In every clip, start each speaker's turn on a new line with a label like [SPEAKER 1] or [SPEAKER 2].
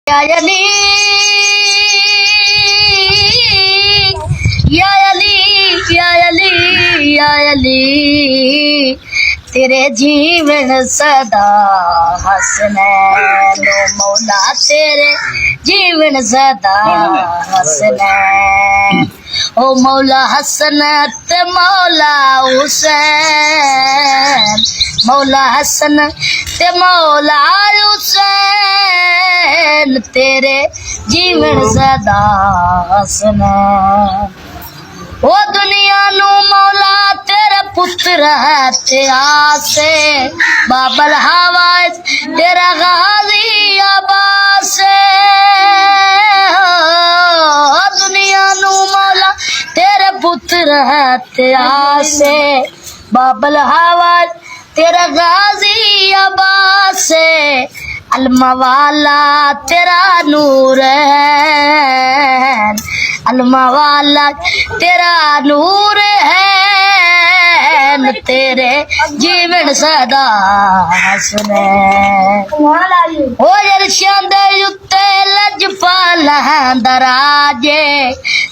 [SPEAKER 1] یا علی یا علی یا علی یا علی تیرے جیون صدا حسنین مولا تیرے جیون صدا حسنین او مولا حسن تے مولا حسین مولا حسن تے مولا حسین تیرے جیون صدا حسنین او دنیا نو مولا تیرا پتر ہے تے آسے بابل حوائج تیرا غازی عباس دنیا نو مولا تیرے پتر ہے تے آسے بابل حوائج تیرا غازی عباس الموالا تیرا نور ہے الموالا تیرا نور ہے تیرے جیون صدا حسنین او ارشاں دے اُتے لجپال دراجے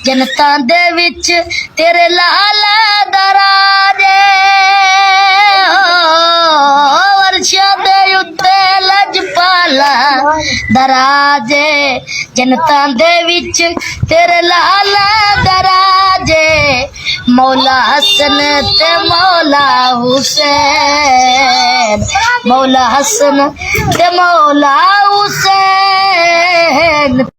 [SPEAKER 1] جنتاں دے وچ تیرے لال دراجے ارشاں دے اُتے لجپال دراجے جنتاں دے وچ تیرے لال دراجے مولا حسن تے مولا حسین مولا حسن تے مولا حسین